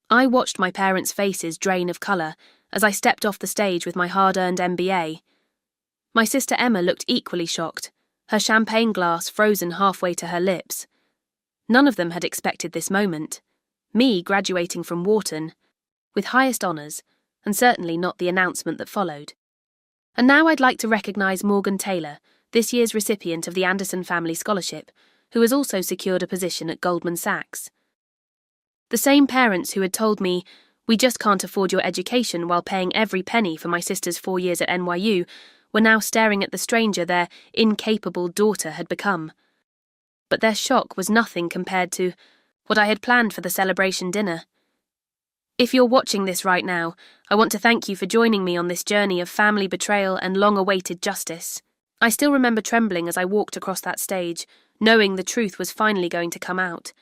I watched my parents' faces drain of colour as I stepped off the stage with my hard-earned MBA. My sister Emma looked equally shocked, her champagne glass frozen halfway to her lips. None of them had expected this moment. Me graduating from Wharton, with highest honours, and certainly not the announcement that followed. And now I'd like to recognise Morgan Taylor, this year's recipient of the Anderson Family Scholarship, who has also secured a position at Goldman Sachs. The same parents who had told me, "We just can't afford your education," while paying every penny for my sister's 4 years at NYU, were now staring at the stranger their incapable daughter had become. But their shock was nothing compared to what I had planned for the celebration dinner. If you're watching this right now, I want to thank you for joining me on this journey of family betrayal and long-awaited justice. I still remember trembling as I walked across that stage, knowing the truth was finally going to come out.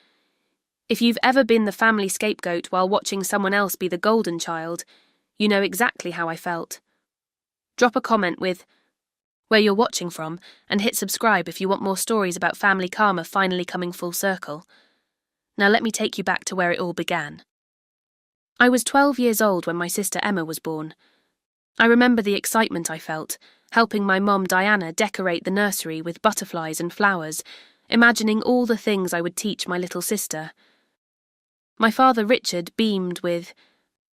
If you've ever been the family scapegoat while watching someone else be the golden child, you know exactly how I felt. Drop a comment with where you're watching from and hit subscribe if you want more stories about family karma finally coming full circle. Now let me take you back to where it all began. I was 12 years old when my sister Emma was born. I remember the excitement I felt, helping my mom Diana decorate the nursery with butterflies and flowers, imagining all the things I would teach my little sister. My father Richard beamed with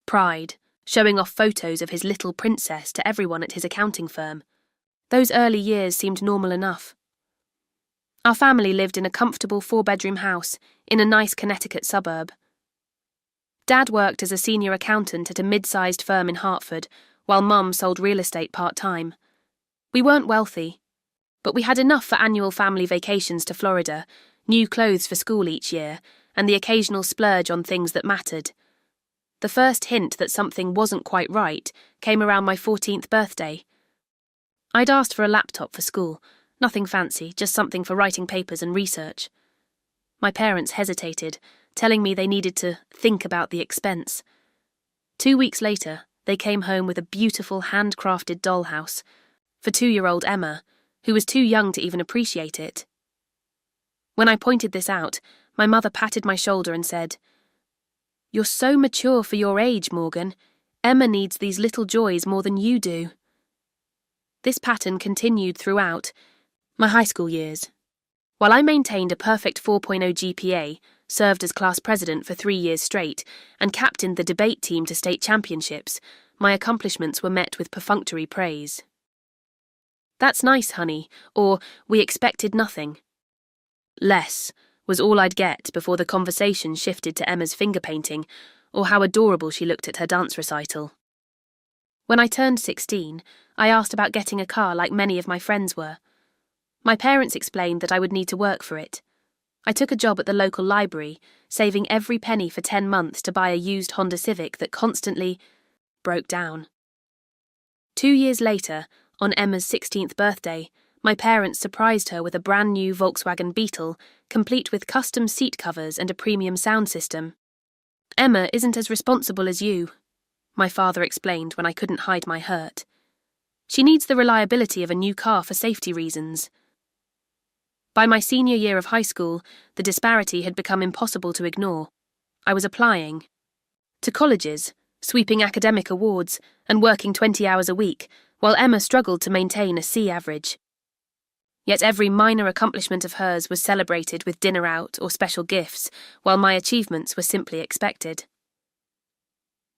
pride, showing off photos of his little princess to everyone at his accounting firm. Those early years seemed normal enough. Our family lived in a comfortable 4-bedroom house in a nice Connecticut suburb. Dad worked as a senior accountant at a mid-sized firm in Hartford, while Mum sold real estate part-time. We weren't wealthy, but we had enough for annual family vacations to Florida, new clothes for school each year, and the occasional splurge on things that mattered. The first hint that something wasn't quite right came around my 14th birthday. I'd asked for a laptop for school, nothing fancy, just something for writing papers and research. My parents hesitated, telling me they needed to think about the expense. 2 weeks later, they came home with a beautiful handcrafted dollhouse for 2-year-old Emma, who was too young to even appreciate it. When I pointed this out, my mother patted my shoulder and said, "You're so mature for your age, Morgan. Emma needs these little joys more than you do." This pattern continued throughout my high school years. While I maintained a perfect 4.0 GPA, served as class president for 3 years straight, and captained the debate team to state championships, my accomplishments were met with perfunctory praise. "That's nice, honey," or "We expected nothing." "Less" was all I'd get before the conversation shifted to Emma's finger painting, or how adorable she looked at her dance recital. When I turned 16, I asked about getting a car like many of my friends were. My parents explained that I would need to work for it. I took a job at the local library, saving every penny for 10 months to buy a used Honda Civic that constantly broke down. 2 years later, on Emma's 16th birthday, my parents surprised her with a brand new Volkswagen Beetle, complete with custom seat covers and a premium sound system. "Emma isn't as responsible as you," my father explained when I couldn't hide my hurt. "She needs the reliability of a new car for safety reasons." By my senior year of high school, the disparity had become impossible to ignore. I was applying to colleges, sweeping academic awards, and working 20 hours a week, while Emma struggled to maintain a C average. Yet every minor accomplishment of hers was celebrated with dinner out or special gifts, while my achievements were simply expected.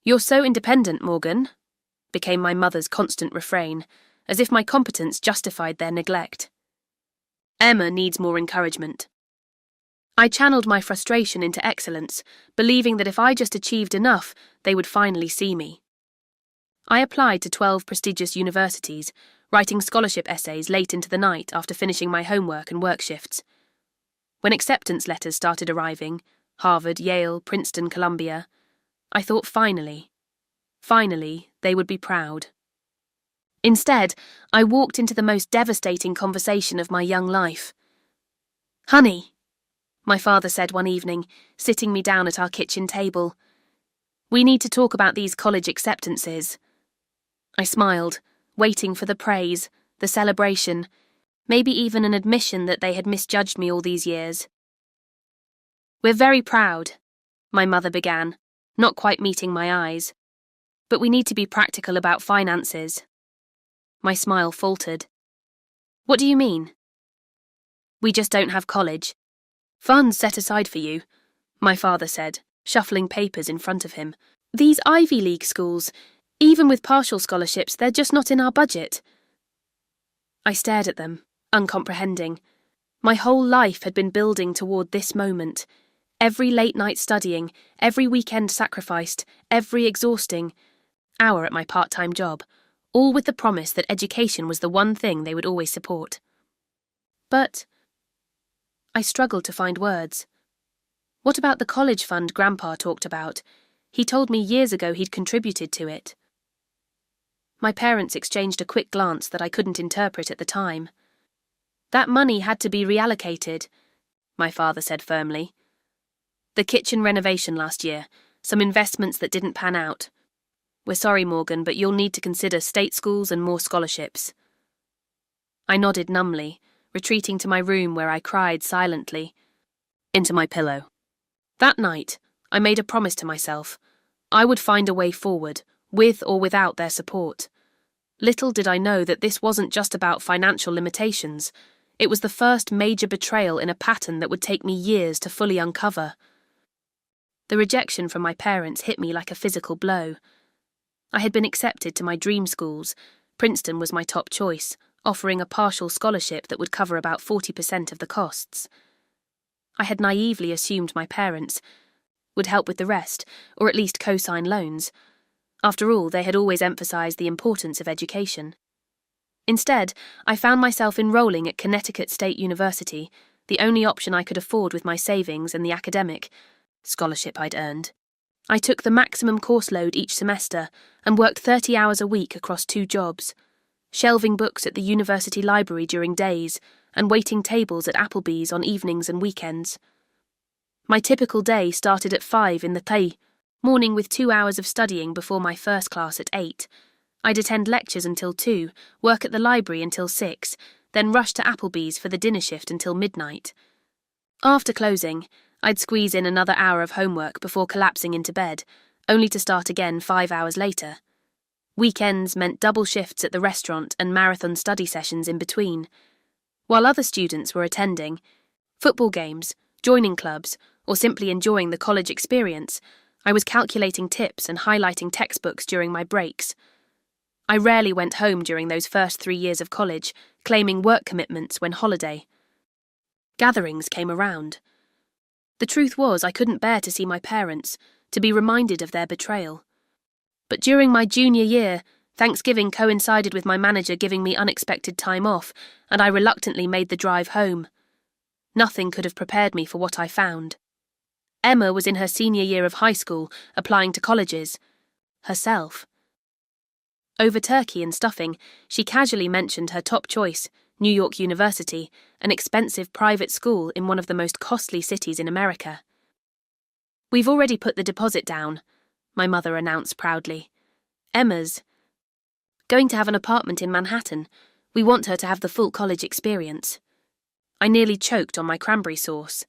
"You're so independent, Morgan," became my mother's constant refrain, as if my competence justified their neglect. "Emma needs more encouragement." I channeled my frustration into excellence, believing that if I just achieved enough, they would finally see me. I applied to 12 prestigious universities, writing scholarship essays late into the night after finishing my homework and work shifts. When acceptance letters started arriving, Harvard, Yale, Princeton, Columbia, I thought finally, they would be proud. Instead, I walked into the most devastating conversation of my young life. "Honey," my father said one evening, sitting me down at our kitchen table, "we need to talk about these college acceptances." I smiled, waiting for the praise, the celebration, maybe even an admission that they had misjudged me all these years. "We're very proud," my mother began, not quite meeting my eyes. But we need to be practical about finances. My smile faltered. What do you mean? We just don't have college. Funds set aside for you, my father said, shuffling papers in front of him. These Ivy League schools, even with partial scholarships, they're just not in our budget. I stared at them, uncomprehending. My whole life had been building toward this moment. Every late night studying, every weekend sacrificed, every exhausting hour at my part-time job, all with the promise that education was the one thing they would always support. But I struggled to find words. What about the college fund Grandpa talked about? He told me years ago he'd contributed to it. My parents exchanged a quick glance that I couldn't interpret at the time. That money had to be reallocated, my father said firmly. The kitchen renovation last year, some investments that didn't pan out. We're sorry, Morgan, but you'll need to consider state schools and more scholarships. I nodded numbly, retreating to my room where I cried silently into my pillow. That night, I made a promise to myself. I would find a way forward, with or without their support. Little did I know that this wasn't just about financial limitations. It was the first major betrayal in a pattern that would take me years to fully uncover. The rejection from my parents hit me like a physical blow. I had been accepted to my dream schools. Princeton was my top choice, offering a partial scholarship that would cover about 40% of the costs. I had naively assumed my parents would help with the rest, or at least co-sign loans. After all, they had always emphasized the importance of education. Instead, I found myself enrolling at Connecticut State University, the only option I could afford with my savings and the academic scholarship I'd earned. I took the maximum course load each semester and worked 30 hours a week across 2 jobs, shelving books at the university library during days and waiting tables at Applebee's on evenings and weekends. My typical day started at 5 in the morning with 2 hours of studying before my first class at 8. I'd attend lectures until 2, work at the library until 6, then rush to Applebee's for the dinner shift until midnight. After closing, I'd squeeze in another hour of homework before collapsing into bed, only to start again 5 hours later. Weekends meant double shifts at the restaurant and marathon study sessions in between. While other students were attending football games, joining clubs, or simply enjoying the college experience, I was calculating tips and highlighting textbooks during my breaks. I rarely went home during those first 3 years of college, claiming work commitments when holiday gatherings came around. The truth was I couldn't bear to see my parents, to be reminded of their betrayal. But during my junior year, Thanksgiving coincided with my manager giving me unexpected time off, and I reluctantly made the drive home. Nothing could have prepared me for what I found. Emma was in her senior year of high school, applying to colleges. Herself. Over turkey and stuffing, she casually mentioned her top choice, New York University, an expensive private school in one of the most costly cities in America. "We've already put the deposit down," my mother announced proudly. "Emma's going to have an apartment in Manhattan. We want her to have the full college experience." I nearly choked on my cranberry sauce.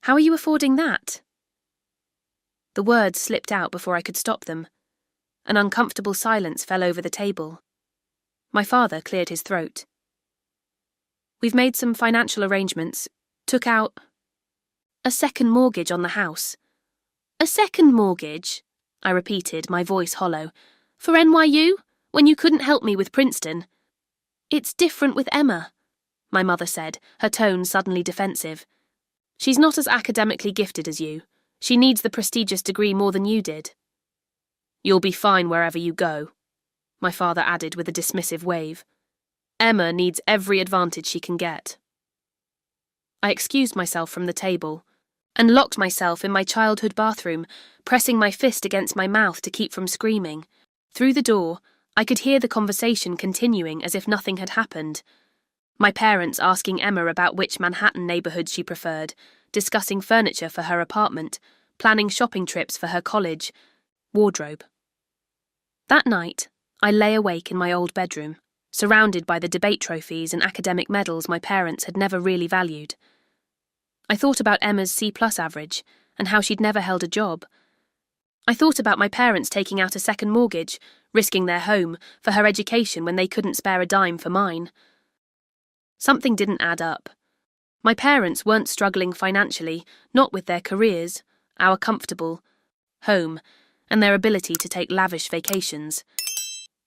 "How are you affording that?" The words slipped out before I could stop them. An uncomfortable silence fell over the table. My father cleared his throat. "We've made some financial arrangements. Took out a second mortgage on the house." "A second mortgage?" I repeated, my voice hollow. "For NYU? When you couldn't help me with Princeton?" "It's different with Emma," my mother said, her tone suddenly defensive. "She's not as academically gifted as you. She needs the prestigious degree more than you did." "You'll be fine wherever you go," my father added with a dismissive wave. "Emma needs every advantage she can get." I excused myself from the table and locked myself in my childhood bathroom, pressing my fist against my mouth to keep from screaming. Through the door, I could hear the conversation continuing as if nothing had happened. My parents asking Emma about which Manhattan neighborhood she preferred, discussing furniture for her apartment, planning shopping trips for her college wardrobe. That night, I lay awake in my old bedroom, surrounded by the debate trophies and academic medals my parents had never really valued. I thought about Emma's C+ average and how she'd never held a job. I thought about my parents taking out a second mortgage, risking their home, for her education when they couldn't spare a dime for mine. Something didn't add up. My parents weren't struggling financially, not with their careers, our comfortable home, and their ability to take lavish vacations.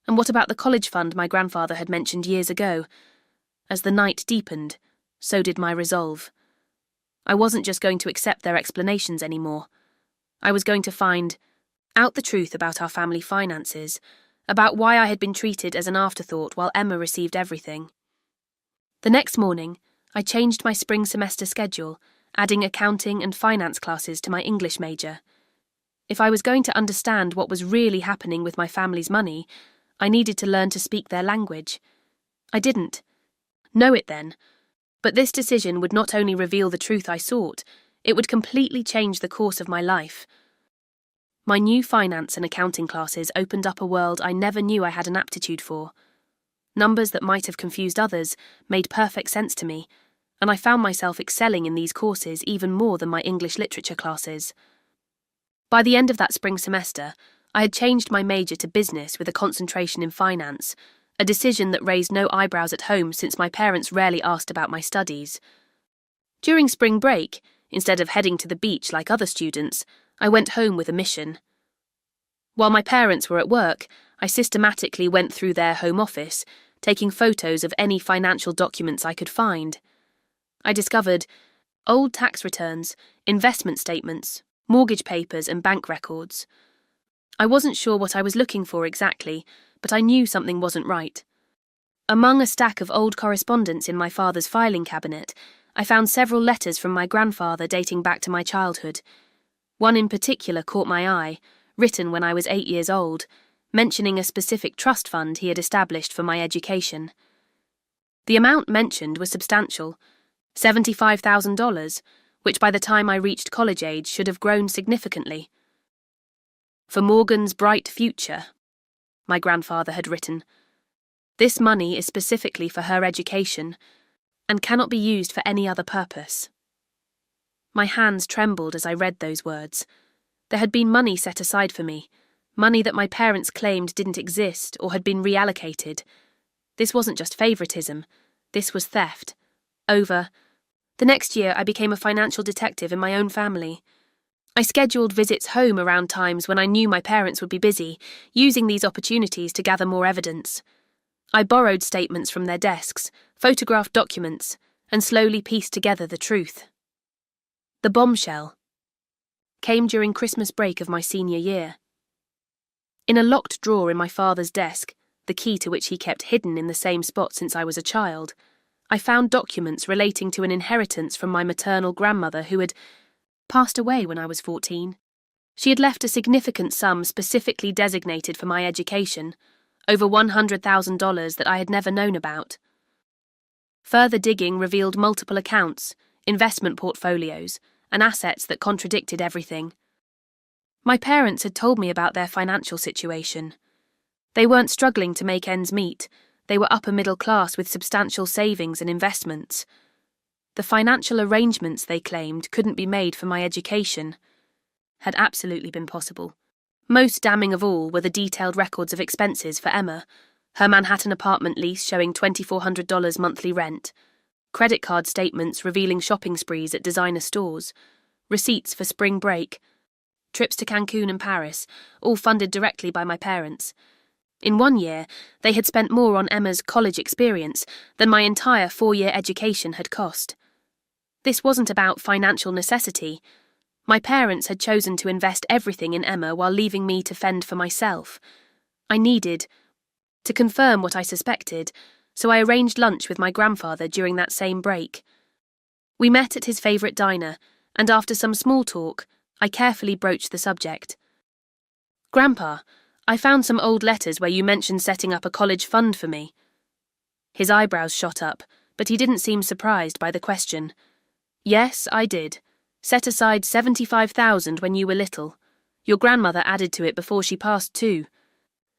And what about the college fund my grandfather had mentioned years ago? As the night deepened, so did my resolve. I wasn't just going to accept their explanations anymore. I was going to find out the truth about our family finances, about why I had been treated as an afterthought while Emma received everything. The next morning, I changed my spring semester schedule, adding accounting and finance classes to my English major. If I was going to understand what was really happening with my family's money, I needed to learn to speak their language. I didn't know it then, but this decision would not only reveal the truth I sought, it would completely change the course of my life. My new finance and accounting classes opened up a world I never knew I had an aptitude for. Numbers that might have confused others made perfect sense to me, and I found myself excelling in these courses even more than my English literature classes. By the end of that spring semester, I had changed my major to business with a concentration in finance, a decision that raised no eyebrows at home since my parents rarely asked about my studies. During spring break, instead of heading to the beach like other students, I went home with a mission. While my parents were at work, I systematically went through their home office, taking photos of any financial documents I could find. I discovered old tax returns, investment statements, mortgage papers, and bank records. I wasn't sure what I was looking for exactly, but I knew something wasn't right. Among a stack of old correspondence in my father's filing cabinet, I found several letters from my grandfather dating back to my childhood. One in particular caught my eye, written when I was 8 years old, mentioning a specific trust fund he had established for my education. The amount mentioned was substantial, $75,000, which by the time I reached college age should have grown significantly. For Morgan's bright future, my grandfather had written. This money is specifically for her education and cannot be used for any other purpose. My hands trembled as I read those words. There had been money set aside for me, money that my parents claimed didn't exist or had been reallocated. This wasn't just favoritism, this was theft. The next year I became a financial detective in my own family. I scheduled visits home around times when I knew my parents would be busy, using these opportunities to gather more evidence. I borrowed statements from their desks, photographed documents, and slowly pieced together the truth. The bombshell came during Christmas break of my senior year. In a locked drawer in my father's desk, the key to which he kept hidden in the same spot since I was a child, I found documents relating to an inheritance from my maternal grandmother who had passed away when I was 14. She had left a significant sum specifically designated for my education, over $100,000 that I had never known about. Further digging revealed multiple accounts, investment portfolios, and assets that contradicted everything. My parents had told me about their financial situation. They weren't struggling to make ends meet. They were upper middle class with substantial savings and investments. The financial arrangements they claimed couldn't be made for my education had absolutely been possible. Most damning of all were the detailed records of expenses for Emma, her Manhattan apartment lease showing $2,400 monthly rent, credit card statements revealing shopping sprees at designer stores, receipts for spring break, trips to Cancun and Paris, all funded directly by my parents. In 1 year, they had spent more on Emma's college experience than my entire 4-year education had cost. This wasn't about financial necessity. My parents had chosen to invest everything in Emma while leaving me to fend for myself. I needed to confirm what I suspected, so I arranged lunch with my grandfather during that same break. We met at his favourite diner, and after some small talk, I carefully broached the subject. "Grandpa, I found some old letters where you mentioned setting up a college fund for me." His eyebrows shot up, but he didn't seem surprised by the question. "Yes, I did. Set aside $75,000 when you were little. Your grandmother added to it before she passed too.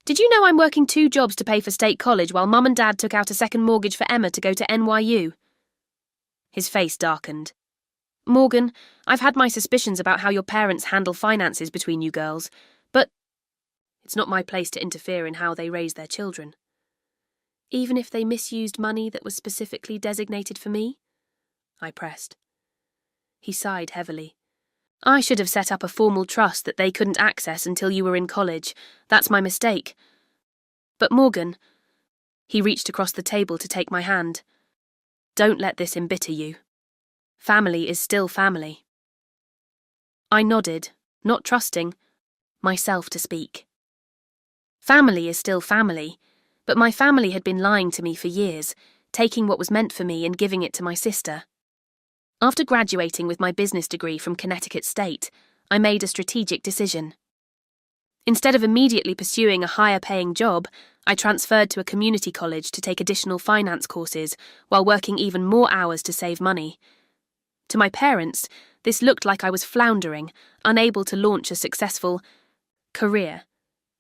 Did you know I'm working 2 jobs to pay for state college while Mum and Dad took out a second mortgage for Emma to go to NYU? His face darkened. Morgan, I've had my suspicions about how your parents handle finances between you girls, but it's not my place to interfere in how they raise their children. Even if they misused money that was specifically designated for me? I pressed. He sighed heavily. I should have set up a formal trust that they couldn't access until you were in college. That's my mistake. But Morgan, he reached across the table to take my hand. Don't let this embitter you. Family is still family. I nodded, not trusting myself to speak. Family is still family, but my family had been lying to me for years, taking what was meant for me and giving it to my sister. After graduating with my business degree from Connecticut State, I made a strategic decision. Instead of immediately pursuing a higher-paying job, I transferred to a community college to take additional finance courses while working even more hours to save money. To my parents, this looked like I was floundering, unable to launch a successful career,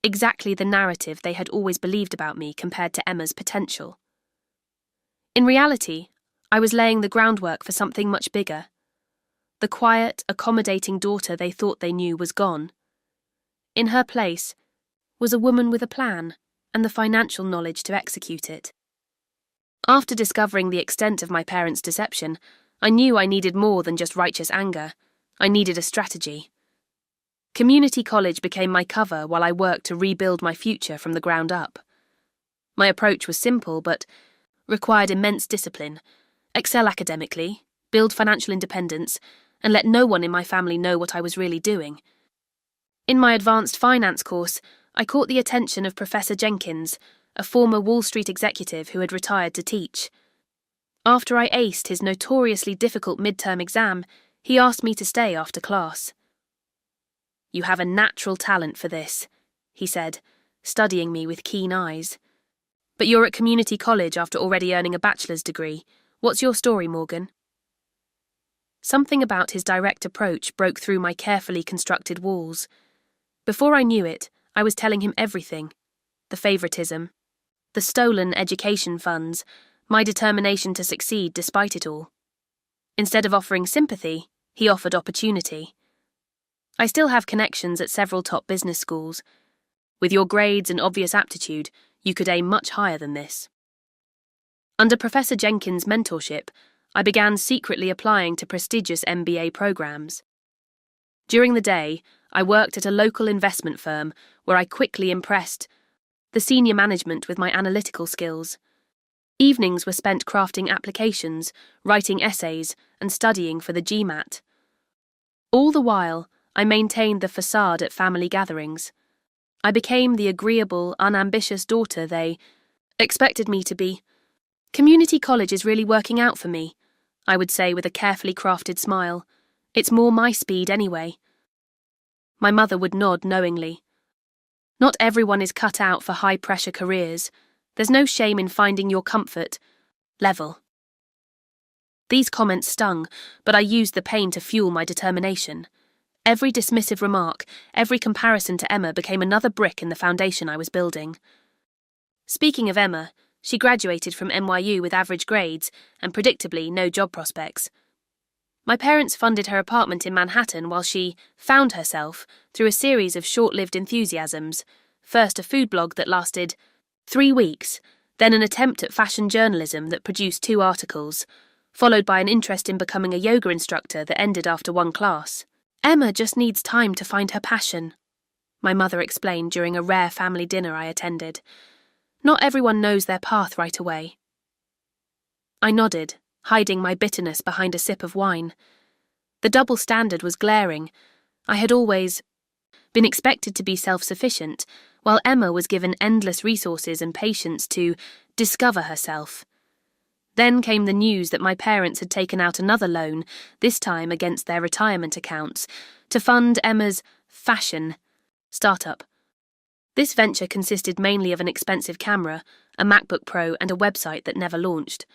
exactly the narrative they had always believed about me compared to Emma's potential. In reality, I was laying the groundwork for something much bigger. The quiet, accommodating daughter they thought they knew was gone. In her place was a woman with a plan and the financial knowledge to execute it. After discovering the extent of my parents' deception, I knew I needed more than just righteous anger. I needed a strategy. Community college became my cover while I worked to rebuild my future from the ground up. My approach was simple but required immense discipline. Excel academically, build financial independence, and let no one in my family know what I was really doing. In my advanced finance course, I caught the attention of Professor Jenkins, a former Wall Street executive who had retired to teach. After I aced his notoriously difficult midterm exam, he asked me to stay after class. "You have a natural talent for this," he said, studying me with keen eyes. "But you're at community college after already earning a bachelor's degree. What's your story, Morgan?" Something about his direct approach broke through my carefully constructed walls. Before I knew it, I was telling him everything. The favoritism, the stolen education funds, my determination to succeed despite it all. Instead of offering sympathy, he offered opportunity. I still have connections at several top business schools. With your grades and obvious aptitude, you could aim much higher than this. Under Professor Jenkins' mentorship, I began secretly applying to prestigious MBA programs. During the day, I worked at a local investment firm where I quickly impressed the senior management with my analytical skills. Evenings were spent crafting applications, writing essays, and studying for the GMAT. All the while, I maintained the facade at family gatherings. I became the agreeable, unambitious daughter they expected me to be. "Community college is really working out for me," I would say with a carefully crafted smile. "It's more my speed anyway." My mother would nod knowingly. Not everyone is cut out for high-pressure careers. There's no shame in finding your comfort level. These comments stung, but I used the pain to fuel my determination. Every dismissive remark, every comparison to Emma became another brick in the foundation I was building. Speaking of Emma, she graduated from NYU with average grades and, predictably, no job prospects. My parents funded her apartment in Manhattan while she found herself through a series of short-lived enthusiasms, first a food blog that lasted 3 weeks, then an attempt at fashion journalism that produced 2 articles, followed by an interest in becoming a yoga instructor that ended after 1 class. "Emma just needs time to find her passion," my mother explained during a rare family dinner I attended. "Not everyone knows their path right away." I nodded, hiding my bitterness behind a sip of wine. The double standard was glaring. I had always been expected to be self-sufficient, while Emma was given endless resources and patience to discover herself. Then came the news that my parents had taken out another loan, this time against their retirement accounts, to fund Emma's fashion startup. This venture consisted mainly of an expensive camera, a MacBook Pro, and a website that never launched.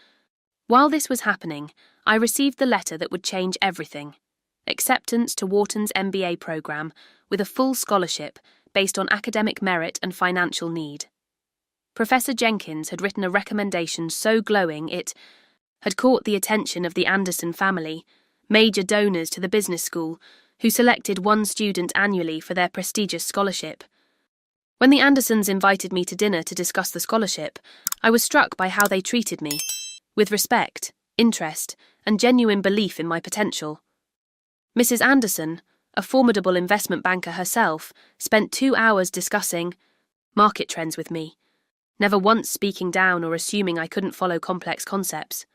While this was happening, I received the letter that would change everything. Acceptance to Wharton's MBA program with a full scholarship based on academic merit and financial need. Professor Jenkins had written a recommendation so glowing it had caught the attention of the Anderson family, major donors to the business school, who selected one student annually for their prestigious scholarship. When the Andersons invited me to dinner to discuss the scholarship, I was struck by how they treated me, with respect, interest, and genuine belief in my potential. Mrs. Anderson, a formidable investment banker herself, spent 2 hours discussing market trends with me, never once speaking down or assuming I couldn't follow complex concepts.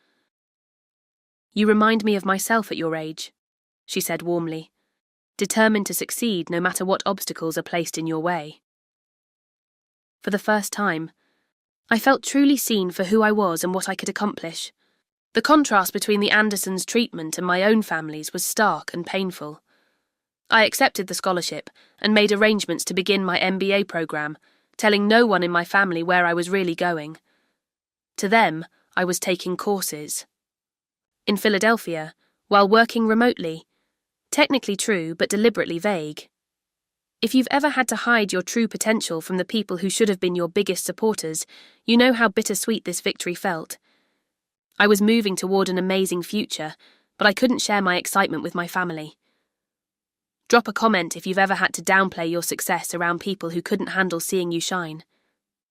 "You remind me of myself at your age," she said warmly, "determined to succeed no matter what obstacles are placed in your way." For the first time, I felt truly seen for who I was and what I could accomplish. The contrast between the Andersons' treatment and my own family's was stark and painful. I accepted the scholarship and made arrangements to begin my MBA program, telling no one in my family where I was really going. To them, I was taking courses. In Philadelphia, while working remotely. Technically true, but deliberately vague. If you've ever had to hide your true potential from the people who should have been your biggest supporters, you know how bittersweet this victory felt. I was moving toward an amazing future, but I couldn't share my excitement with my family. Drop a comment if you've ever had to downplay your success around people who couldn't handle seeing you shine.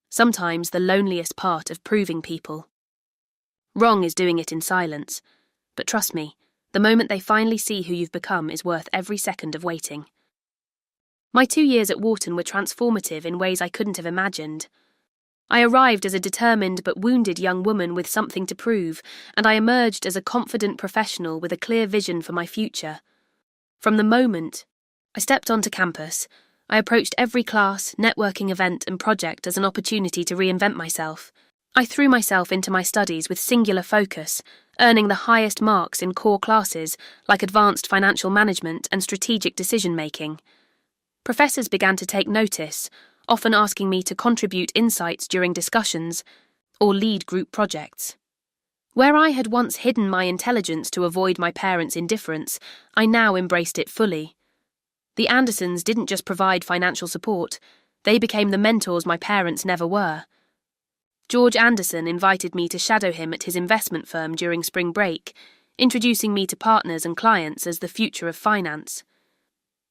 Sometimes the loneliest part of proving people wrong is doing it in silence, but trust me, the moment they finally see who you've become is worth every second of waiting. My 2 years at Wharton were transformative in ways I couldn't have imagined. I arrived as a determined but wounded young woman with something to prove, and I emerged as a confident professional with a clear vision for my future. From the moment I stepped onto campus, I approached every class, networking event and project as an opportunity to reinvent myself. I threw myself into my studies with singular focus, earning the highest marks in core classes like advanced financial management and strategic decision-making. Professors began to take notice, often asking me to contribute insights during discussions or lead group projects. Where I had once hidden my intelligence to avoid my parents' indifference, I now embraced it fully. The Andersons didn't just provide financial support, they became the mentors my parents never were. George Anderson invited me to shadow him at his investment firm during spring break, introducing me to partners and clients as the future of finance.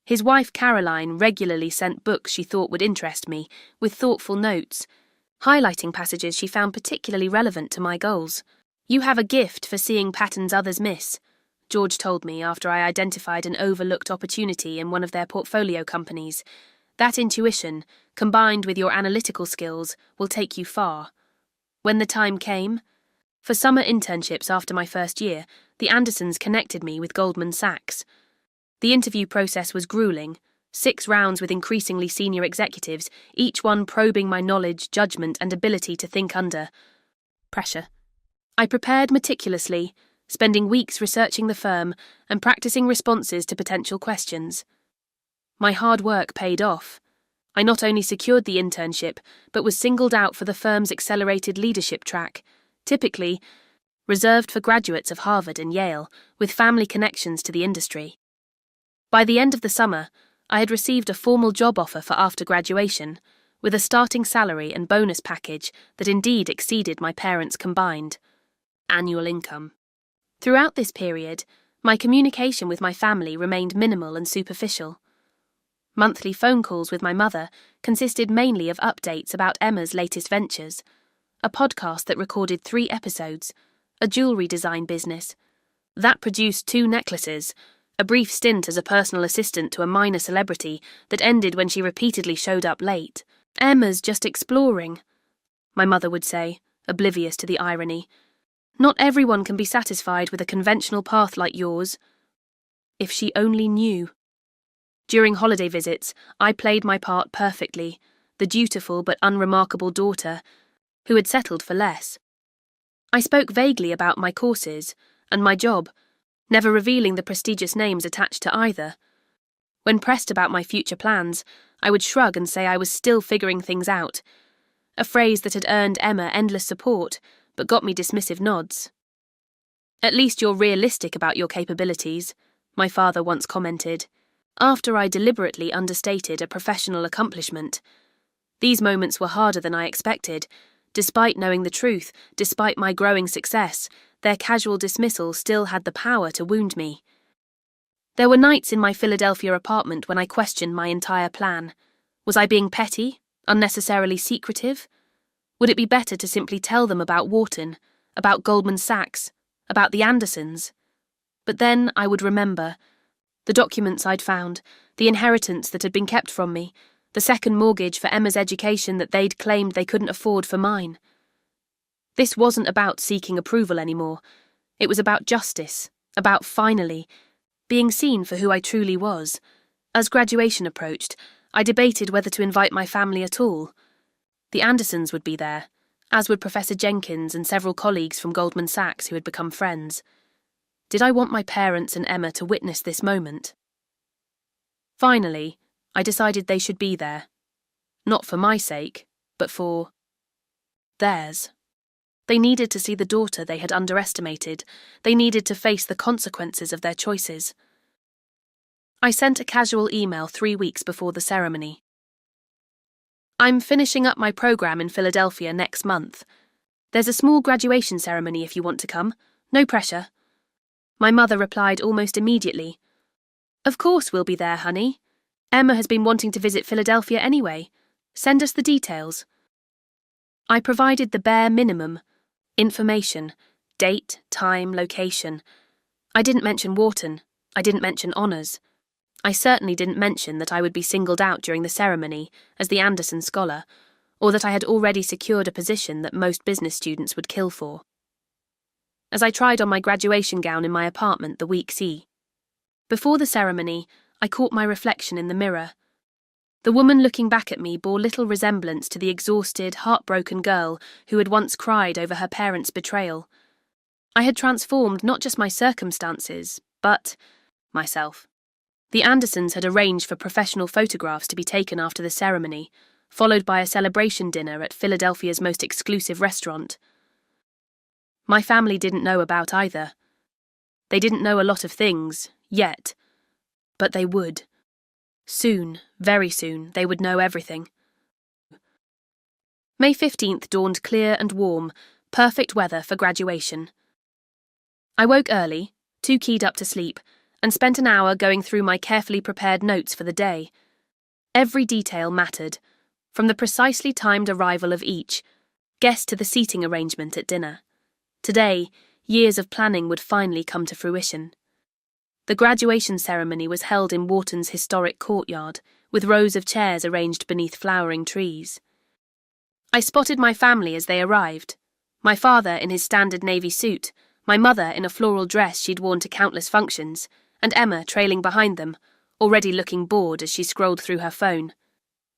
His wife Caroline regularly sent books she thought would interest me, with thoughtful notes, highlighting passages she found particularly relevant to my goals. "You have a gift for seeing patterns others miss," George told me after I identified an overlooked opportunity in one of their portfolio companies. "That intuition, combined with your analytical skills, will take you far." When the time came, for summer internships after my first year, the Andersons connected me with Goldman Sachs. The interview process was grueling, 6 rounds with increasingly senior executives, each one probing my knowledge, judgment, and ability to think under pressure. I prepared meticulously, spending weeks researching the firm and practicing responses to potential questions. My hard work paid off. I not only secured the internship, but was singled out for the firm's accelerated leadership track, typically reserved for graduates of Harvard and Yale, with family connections to the industry. By the end of the summer, I had received a formal job offer for after graduation, with a starting salary and bonus package that indeed exceeded my parents' combined annual income. Throughout this period, my communication with my family remained minimal and superficial. Monthly phone calls with my mother consisted mainly of updates about Emma's latest ventures, a podcast that recorded 3 episodes, a jewellery design business that produced 2 necklaces, a brief stint as a personal assistant to a minor celebrity that ended when she repeatedly showed up late. "Emma's just exploring," my mother would say, oblivious to the irony. "Not everyone can be satisfied with a conventional path like yours." If she only knew. During holiday visits, I played my part perfectly, the dutiful but unremarkable daughter who had settled for less. I spoke vaguely about my courses and my job, never revealing the prestigious names attached to either. When pressed about my future plans, I would shrug and say I was still figuring things out, a phrase that had earned Emma endless support, but got me dismissive nods. "At least you're realistic about your capabilities," my father once commented, after I deliberately understated a professional accomplishment. These moments were harder than I expected. Despite knowing the truth, despite my growing success, their casual dismissal still had the power to wound me. There were nights in my Philadelphia apartment when I questioned my entire plan. Was I being petty, unnecessarily secretive? Would it be better to simply tell them about Wharton, about Goldman Sachs, about the Andersons? But then I would remember the documents I'd found, the inheritance that had been kept from me, the second mortgage for Emma's education that they'd claimed they couldn't afford for mine. This wasn't about seeking approval anymore. It was about justice, about finally being seen for who I truly was. As graduation approached, I debated whether to invite my family at all. The Andersons would be there, as would Professor Jenkins and several colleagues from Goldman Sachs who had become friends. Did I want my parents and Emma to witness this moment? Finally, I decided they should be there. Not for my sake, but for theirs. They needed to see the daughter they had underestimated. They needed to face the consequences of their choices. I sent a casual email 3 weeks before the ceremony. I'm finishing up my program in Philadelphia next month. There's a small graduation ceremony if you want to come. No pressure. My mother replied almost immediately. Of course we'll be there, honey. Emma has been wanting to visit Philadelphia anyway. Send us the details. I provided the bare minimum. Information, date, time, location. I didn't mention Wharton. I didn't mention honours. I certainly didn't mention that I would be singled out during the ceremony as the Anderson Scholar, or that I had already secured a position that most business students would kill for. As I tried on my graduation gown in my apartment the week C. Before the ceremony, I caught my reflection in the mirror. The woman looking back at me bore little resemblance to the exhausted, heartbroken girl who had once cried over her parents' betrayal. I had transformed not just my circumstances, but myself. The Andersons had arranged for professional photographs to be taken after the ceremony, followed by a celebration dinner at Philadelphia's most exclusive restaurant. My family didn't know about either. They didn't know a lot of things, yet, but they would. Soon, very soon, they would know everything. May 15th dawned clear and warm, perfect weather for graduation. I woke early, too keyed up to sleep, and spent an hour going through my carefully prepared notes for the day. Every detail mattered, from the precisely timed arrival of each, guest to the seating arrangement at dinner. Today, years of planning would finally come to fruition. The graduation ceremony was held in Wharton's historic courtyard, with rows of chairs arranged beneath flowering trees. I spotted my family as they arrived. My father in his standard navy suit, my mother in a floral dress she'd worn to countless functions, and Emma trailing behind them, already looking bored as she scrolled through her phone.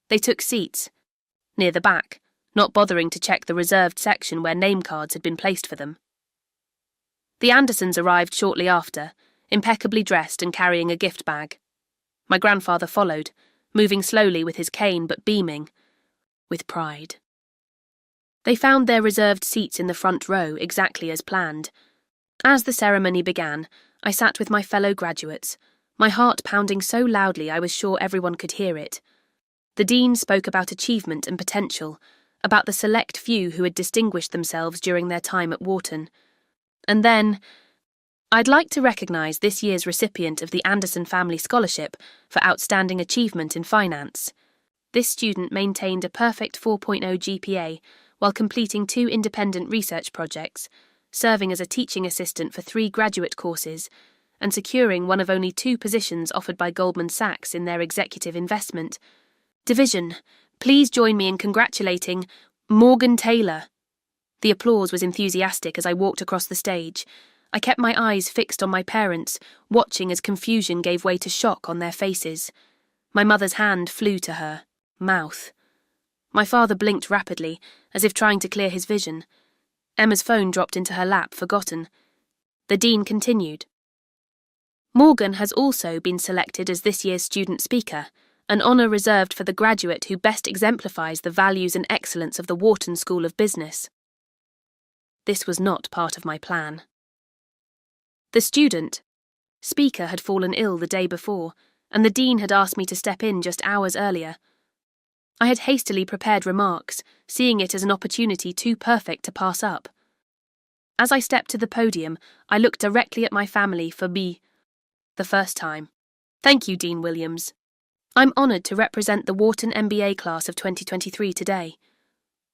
They took seats, near the back, not bothering to check the reserved section where name cards had been placed for them. The Andersons arrived shortly after, impeccably dressed and carrying a gift bag. My grandfather followed, moving slowly with his cane but beaming with pride. They found their reserved seats in the front row exactly as planned. As the ceremony began, I sat with my fellow graduates, my heart pounding so loudly I was sure everyone could hear it. The dean spoke about achievement and potential, about the select few who had distinguished themselves during their time at Wharton. And then, I'd like to recognise this year's recipient of the Anderson Family Scholarship for Outstanding Achievement in Finance. This student maintained a perfect 4.0 GPA while completing 2 independent research projects, serving as a teaching assistant for 3 graduate courses, and securing one of only 2 positions offered by Goldman Sachs in their executive investment division. Please join me in congratulating Morgan Taylor. The applause was enthusiastic as I walked across the stage. I kept my eyes fixed on my parents, watching as confusion gave way to shock on their faces. My mother's hand flew to her mouth. My father blinked rapidly, as if trying to clear his vision. Emma's phone dropped into her lap, forgotten. The dean continued. Morgan has also been selected as this year's student speaker, an honour reserved for the graduate who best exemplifies the values and excellence of the Wharton School of Business. This was not part of my plan. The student speaker had fallen ill the day before, and the dean had asked me to step in just hours earlier. I had hastily prepared remarks, seeing it as an opportunity too perfect to pass up. As I stepped to the podium, I looked directly at my family for The first time. Thank you, Dean Williams. I'm honoured to represent the Wharton MBA class of 2023 today.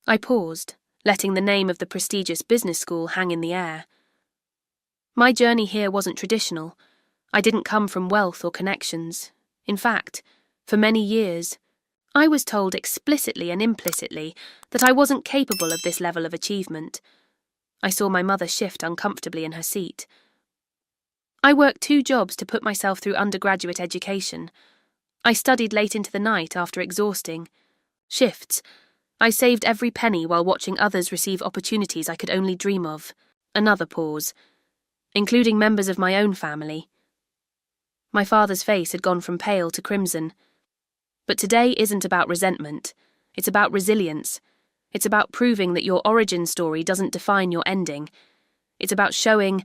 I paused, letting the name of the prestigious business school hang in the air. My journey here wasn't traditional. I didn't come from wealth or connections. In fact, for many years, I was told explicitly and implicitly that I wasn't capable of this level of achievement. I saw my mother shift uncomfortably in her seat. I worked 2 jobs to put myself through undergraduate education. I studied late into the night after exhausting. Shifts. I saved every penny while watching others receive opportunities I could only dream of. Another pause. Including members of my own family. My father's face had gone from pale to crimson. But today isn't about resentment. It's about resilience. It's about proving that your origin story doesn't define your ending. It's about showing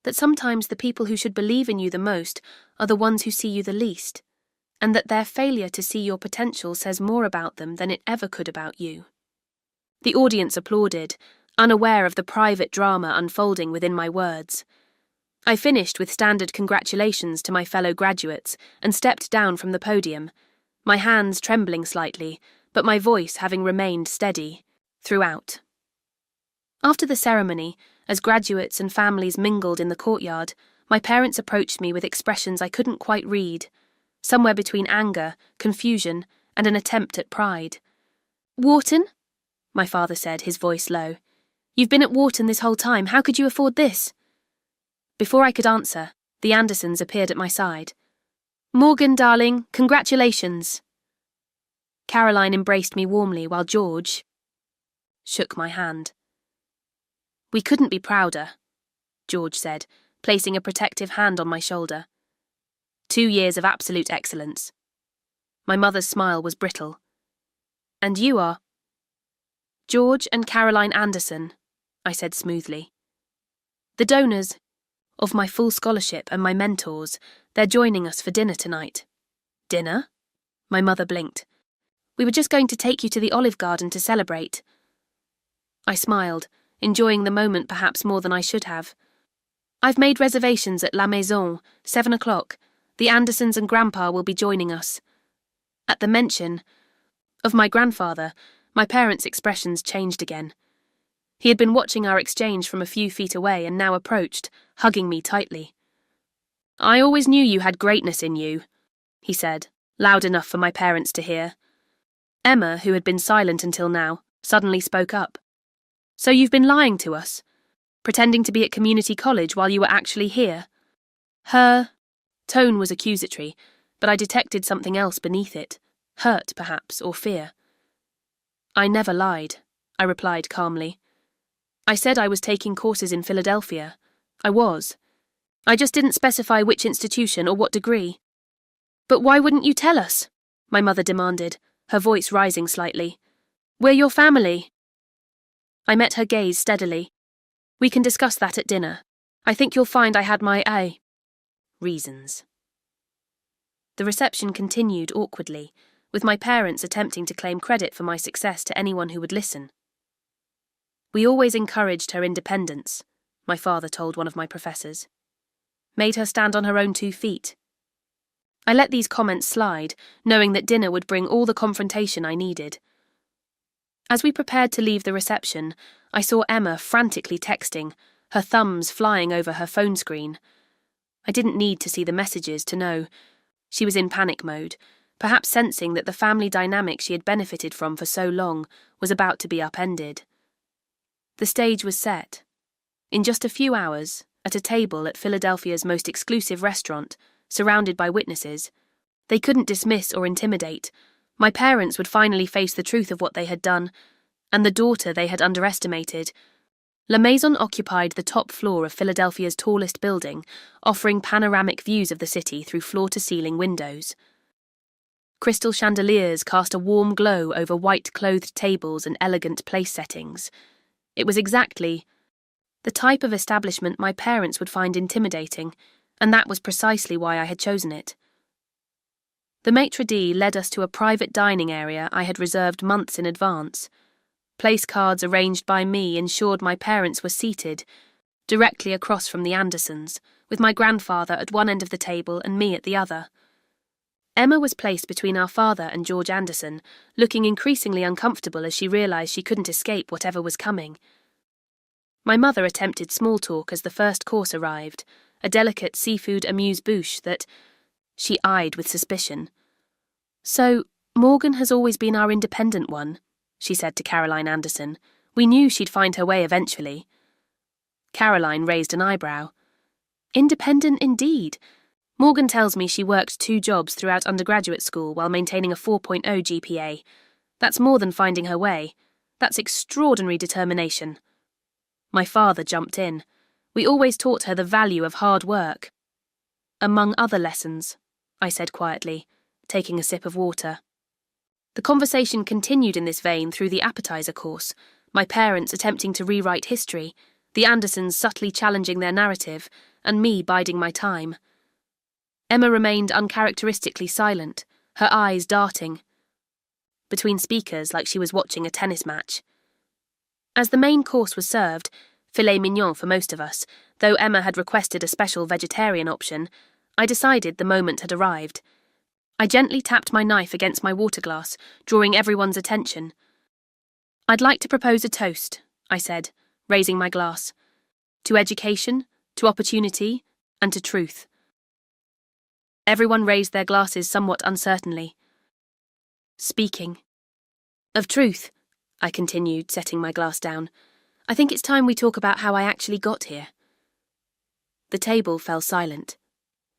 that sometimes the people who should believe in you the most are the ones who see you the least, and that their failure to see your potential says more about them than it ever could about you. The audience applauded, unaware of the private drama unfolding within my words. I finished with standard congratulations to my fellow graduates and stepped down from the podium, my hands trembling slightly, but my voice having remained steady throughout. After the ceremony, as graduates and families mingled in the courtyard, my parents approached me with expressions I couldn't quite read, somewhere between anger, confusion, and an attempt at pride. "Wharton?" my father said, his voice low. "You've been at Wharton this whole time. How could you afford this?" Before I could answer, the Andersons appeared at my side. "Morgan, darling, congratulations." Caroline embraced me warmly while George shook my hand. "We couldn't be prouder," George said, placing a protective hand on my shoulder. 2 years of absolute excellence. My mother's smile was brittle. "And you are?" "George and Caroline Anderson," I said smoothly. "The donors of my full scholarship and my mentors, they're joining us for dinner tonight." "Dinner?" My mother blinked. "We were just going to take you to the Olive Garden to celebrate." I smiled, enjoying the moment perhaps more than I should have. "I've made reservations at La Maison, 7 o'clock. The Andersons and Grandpa will be joining us." At the mention of my grandfather, my parents' expressions changed again. He had been watching our exchange from a few feet away and now approached, hugging me tightly. "I always knew you had greatness in you," he said, loud enough for my parents to hear. Emma, who had been silent until now, suddenly spoke up. "So you've been lying to us? Pretending to be at community college while you were actually here?" Her tone was accusatory, but I detected something else beneath it. Hurt, perhaps, or fear. "I never lied," I replied calmly. "I said I was taking courses in Philadelphia. I was. I just didn't specify which institution or what degree." "But why wouldn't you tell us?" my mother demanded, her voice rising slightly. "We're your family." I met her gaze steadily. "We can discuss that at dinner. I think you'll find I had my reasons." The reception continued awkwardly, with my parents attempting to claim credit for my success to anyone who would listen. "We always encouraged her independence," my father told one of my professors. "Made her stand on her own 2 feet." I let these comments slide, knowing that dinner would bring all the confrontation I needed. As we prepared to leave the reception, I saw Emma frantically texting, her thumbs flying over her phone screen. I didn't need to see the messages to know. She was in panic mode, perhaps sensing that the family dynamic she had benefited from for so long was about to be upended. The stage was set. In just a few hours, at a table at Philadelphia's most exclusive restaurant, surrounded by witnesses, they couldn't dismiss or intimidate. My parents would finally face the truth of what they had done, and the daughter they had underestimated. La Maison occupied the top floor of Philadelphia's tallest building, offering panoramic views of the city through floor-to-ceiling windows. Crystal chandeliers cast a warm glow over white-clothed tables and elegant place settings. It was exactly the type of establishment my parents would find intimidating, and that was precisely why I had chosen it. The maitre d' led us to a private dining area I had reserved months in advance. Place cards arranged by me ensured my parents were seated directly across from the Andersons, with my grandfather at one end of the table and me at the other. Emma was placed between our father and George Anderson, looking increasingly uncomfortable as she realised she couldn't escape whatever was coming. My mother attempted small talk as the first course arrived, a delicate seafood amuse-bouche that she eyed with suspicion. "So, Morgan has always been our independent one," she said to Caroline Anderson. "We knew she'd find her way eventually." Caroline raised an eyebrow. "Independent indeed. Morgan tells me she worked 2 jobs throughout undergraduate school while maintaining a 4.0 GPA. That's more than finding her way. That's extraordinary determination." My father jumped in. "We always taught her the value of hard work." "Among other lessons," I said quietly, taking a sip of water. The conversation continued in this vein through the appetizer course, my parents attempting to rewrite history, the Andersons subtly challenging their narrative, and me biding my time. Emma remained uncharacteristically silent, her eyes darting between speakers like she was watching a tennis match. As the main course was served, filet mignon for most of us, though Emma had requested a special vegetarian option, I decided the moment had arrived. I gently tapped my knife against my water glass, drawing everyone's attention. "I'd like to propose a toast," I said, raising my glass. "To education, to opportunity, and to truth." Everyone raised their glasses somewhat uncertainly. "Speaking of truth," I continued, setting my glass down, "I think it's time we talk about how I actually got here." The table fell silent.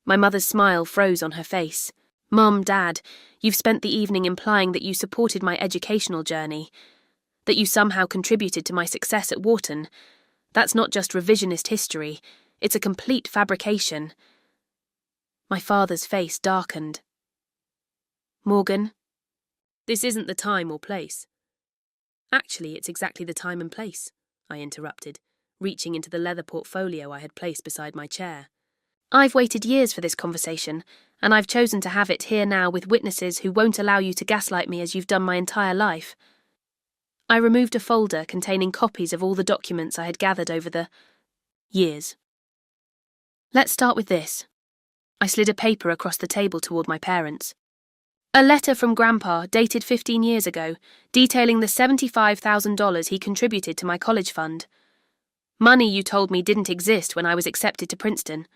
My mother's smile froze on her face. "Mum, Dad, you've spent the evening implying that you supported my educational journey, that you somehow contributed to my success at Wharton. That's not just revisionist history, it's a complete fabrication." My father's face darkened. "Morgan, this isn't the time or place." "Actually, it's exactly the time and place," I interrupted, reaching into the leather portfolio I had placed beside my chair. "I've waited years for this conversation, and I've chosen to have it here now with witnesses who won't allow you to gaslight me as you've done my entire life." I removed a folder containing copies of all the documents I had gathered over the years. "Let's start with this." I slid a paper across the table toward my parents. "A letter from Grandpa dated 15 years ago, detailing the $75,000 he contributed to my college fund. Money you told me didn't exist when I was accepted to Princeton."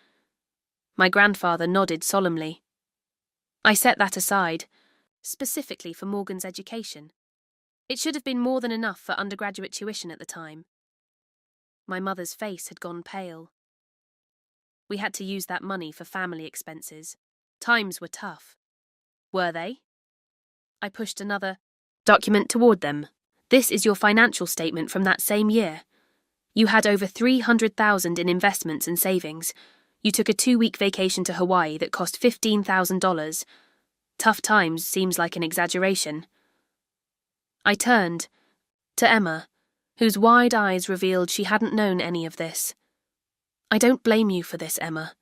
My grandfather nodded solemnly. "I set that aside, specifically for Morgan's education. It should have been more than enough for undergraduate tuition at the time." My mother's face had gone pale. "We had to use that money for family expenses. Times were tough." "Were they?" I pushed another document toward them. "This is your financial statement from that same year. You had over $300,000 in investments and savings. You took a 2-week vacation to Hawaii that cost $15,000. Tough times seems like an exaggeration." I turned to Emma, whose wide eyes revealed she hadn't known any of this. "I don't blame you for this, Emma.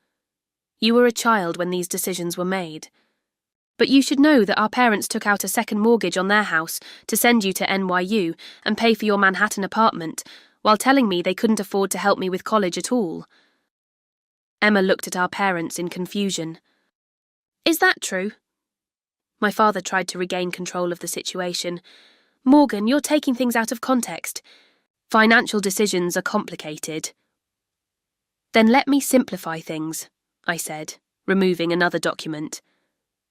You were a child when these decisions were made. But you should know that our parents took out a second mortgage on their house to send you to NYU and pay for your Manhattan apartment, while telling me they couldn't afford to help me with college at all." Emma looked at our parents in confusion. "Is that true?" My father tried to regain control of the situation. "Morgan, you're taking things out of context. Financial decisions are complicated." "Then let me simplify things," I said, removing another document.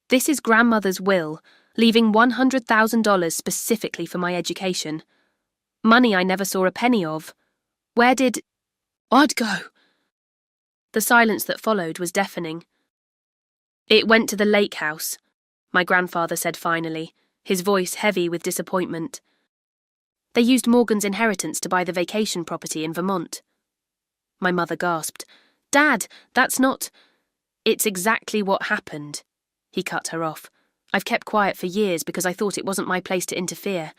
"This is Grandmother's will, leaving $100,000 specifically for my education. Money I never saw a penny of. Where did—" "I'd go." The silence that followed was deafening. "It went to the lake house," my grandfather said finally, his voice heavy with disappointment. "They used Morgan's inheritance to buy the vacation property in Vermont." My mother gasped. "Dad, that's not—" "It's exactly what happened," he cut her off. "I've kept quiet for years because I thought it wasn't my place to interfere.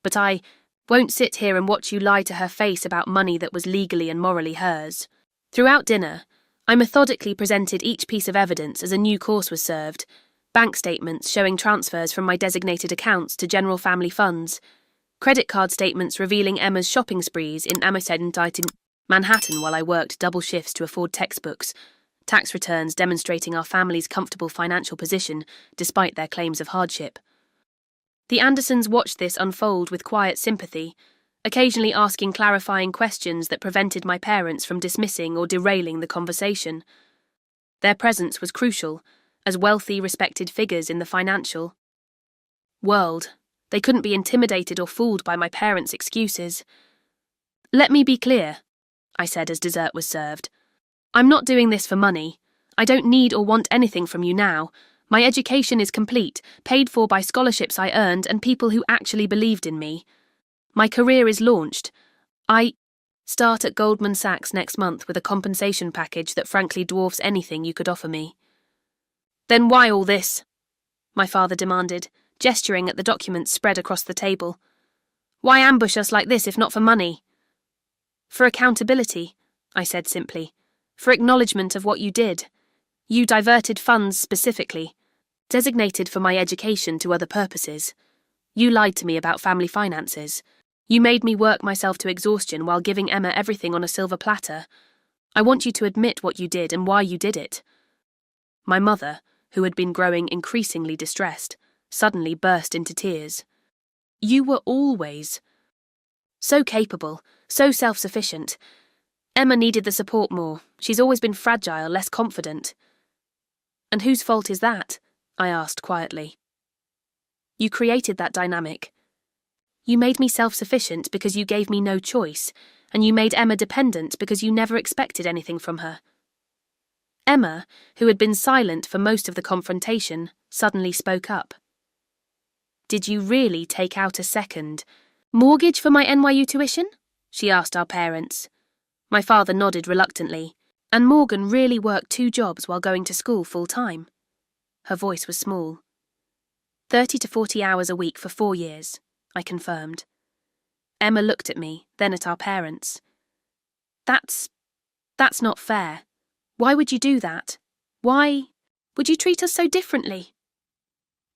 But I won't sit here and watch you lie to her face about money that was legally and morally hers." Throughout dinner, I methodically presented each piece of evidence as a new course was served: bank statements showing transfers from my designated accounts to general family funds, credit card statements revealing Emma's shopping sprees in Manhattan while I worked double shifts to afford textbooks, tax returns demonstrating our family's comfortable financial position despite their claims of hardship. The Andersons watched this unfold with quiet sympathy, occasionally asking clarifying questions that prevented my parents from dismissing or derailing the conversation. Their presence was crucial, as wealthy, respected figures in the financial world. They couldn't be intimidated or fooled by my parents' excuses. "Let me be clear," I said as dessert was served. "I'm not doing this for money. I don't need or want anything from you now. My education is complete, paid for by scholarships I earned and people who actually believed in me. My career is launched. I start at Goldman Sachs next month with a compensation package that frankly dwarfs anything you could offer me." "Then why all this?" my father demanded, gesturing at the documents spread across the table. "Why ambush us like this if not for money?" "For accountability," I said simply. "For acknowledgement of what you did. You diverted funds specifically, designated for my education to other purposes. You lied to me about family finances. You made me work myself to exhaustion while giving Emma everything on a silver platter. I want you to admit what you did and why you did it." My mother, who had been growing increasingly distressed, suddenly burst into tears. "You were always so capable, so self-sufficient. Emma needed the support more. She's always been fragile, less confident." "And whose fault is that?" I asked quietly. "You created that dynamic. You made me self-sufficient because you gave me no choice, and you made Emma dependent because you never expected anything from her." Emma, who had been silent for most of the confrontation, suddenly spoke up. "Did you really take out a second mortgage for my NYU tuition?" she asked our parents. My father nodded reluctantly. "And Morgan really worked 2 jobs while going to school full-time." Her voice was small. 30 to 40 hours a week for 4 years, I confirmed. Emma looked at me, then at our parents. That's not fair. Why would you do that? Why would you treat us so differently?"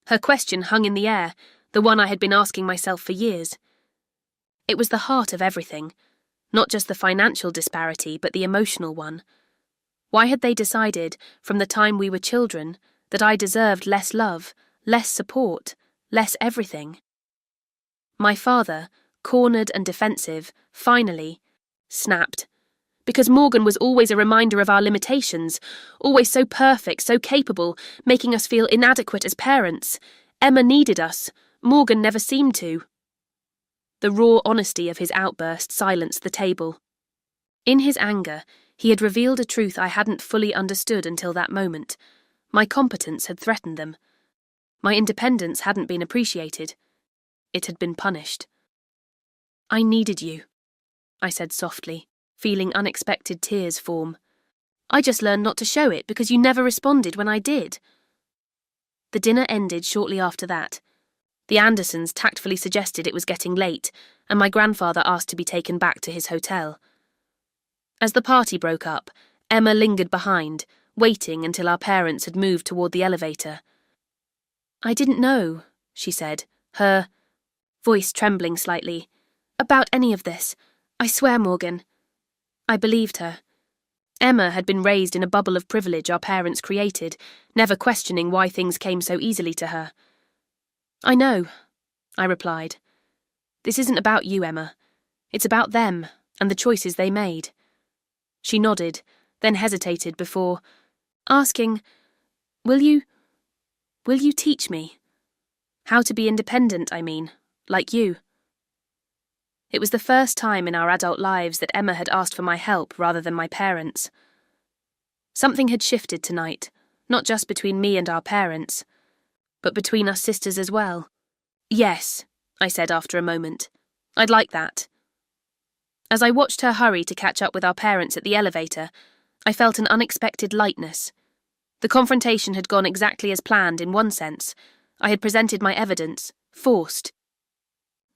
Her question hung in the air, the one I had been asking myself for years. It was the heart of everything, not just the financial disparity, but the emotional one. Why had they decided, from the time we were children, that I deserved less love, less support, less everything? My father, cornered and defensive, finally snapped. Because Morgan was always a reminder of our limitations, always so perfect, so capable, making us feel inadequate as parents. Emma needed us. Morgan never seemed to. The raw honesty of his outburst silenced the table. In his anger, he had revealed a truth I hadn't fully understood until that moment. My competence had threatened them. My independence hadn't been appreciated. It had been punished. "I needed you," I said softly, feeling unexpected tears form. "I just learned not to show it because you never responded when I did." The dinner ended shortly after that. The Andersons tactfully suggested it was getting late, and my grandfather asked to be taken back to his hotel. As the party broke up, Emma lingered behind, waiting until our parents had moved toward the elevator. "I didn't know," she said, her voice trembling slightly, "about any of this. I swear, Morgan." I believed her. Emma had been raised in a bubble of privilege our parents created, never questioning why things came so easily to her. "I know," I replied. "This isn't about you, Emma. It's about them and the choices they made." She nodded, then hesitated before asking, Will you teach me? How to be independent, I mean, like you." It was the first time in our adult lives that Emma had asked for my help rather than my parents. Something had shifted tonight, not just between me and our parents, but between us sisters as well. "Yes," I said after a moment. "I'd like that." As I watched her hurry to catch up with our parents at the elevator, I felt an unexpected lightness. The confrontation had gone exactly as planned in one sense. I had presented my evidence, forced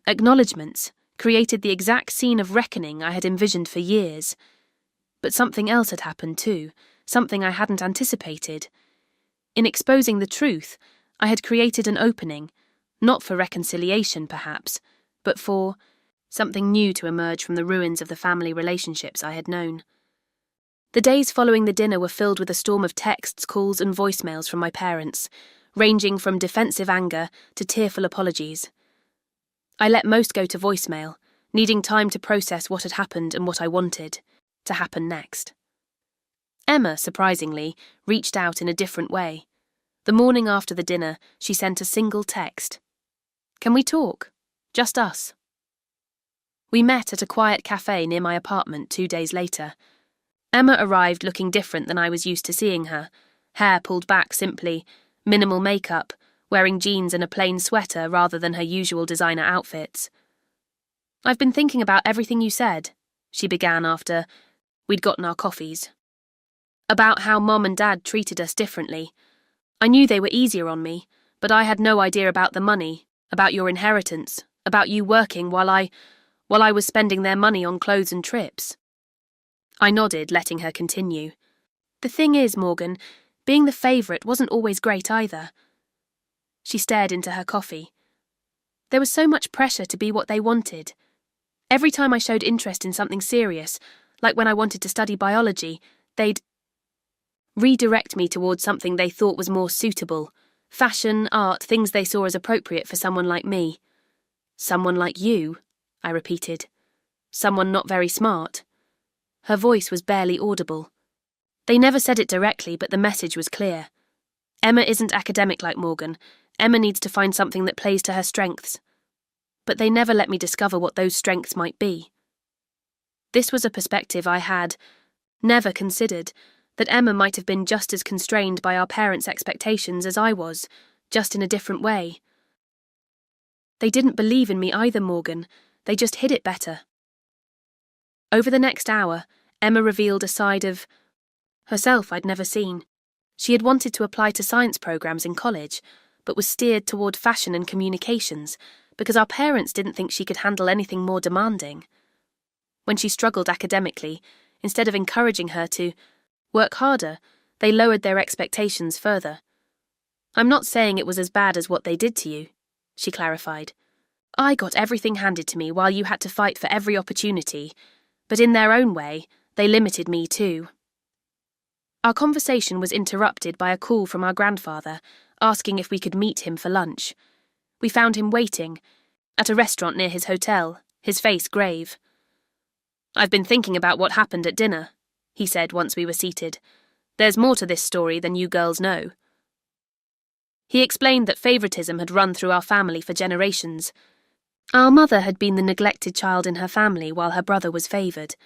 acknowledgements, created the exact scene of reckoning I had envisioned for years. But something else had happened too, something I hadn't anticipated. In exposing the truth, I had created an opening, not for reconciliation perhaps, but for something new to emerge from the ruins of the family relationships I had known. The days following the dinner were filled with a storm of texts, calls, and voicemails from my parents, ranging from defensive anger to tearful apologies. I let most go to voicemail, needing time to process what had happened and what I wanted to happen next. Emma, surprisingly, reached out in a different way. The morning after the dinner, she sent a single text. "Can we talk? Just us." We met at a quiet cafe near my apartment 2 days later. Emma arrived looking different than I was used to seeing her, hair pulled back simply, minimal makeup, wearing jeans and a plain sweater rather than her usual designer outfits. "I've been thinking about everything you said," she began after we'd gotten our coffees. "About how Mom and Dad treated us differently. I knew they were easier on me, but I had no idea about the money, about your inheritance, about you working while I was spending their money on clothes and trips." I nodded, letting her continue. "The thing is, Morgan, being the favourite wasn't always great either." She stared into her coffee. "There was so much pressure to be what they wanted. Every time I showed interest in something serious, like when I wanted to study biology, they'd redirect me towards something they thought was more suitable. Fashion, art, things they saw as appropriate for someone like me." "Someone like you," I repeated. "Someone not very smart." Her voice was barely audible. They never said it directly, but the message was clear. Emma isn't academic like Morgan. Emma needs to find something that plays to her strengths. But they never let me discover what those strengths might be. This was a perspective I had never considered, that Emma might have been just as constrained by our parents' expectations as I was, just in a different way. They didn't believe in me either, Morgan. They just hid it better. Over the next hour, Emma revealed a side of herself I'd never seen. She had wanted to apply to science programs in college, but was steered toward fashion and communications because our parents didn't think she could handle anything more demanding. When she struggled academically, instead of encouraging her to work harder, they lowered their expectations further. "I'm not saying it was as bad as what they did to you," she clarified. "I got everything handed to me while you had to fight for every opportunity, but in their own way, they limited me too." Our conversation was interrupted by a call from our grandfather, asking if we could meet him for lunch. We found him waiting, at a restaurant near his hotel, his face grave. "I've been thinking about what happened at dinner," he said once we were seated. "There's more to this story than you girls know." He explained that favoritism had run through our family for generations. Our mother had been the neglected child in her family while her brother was favoured.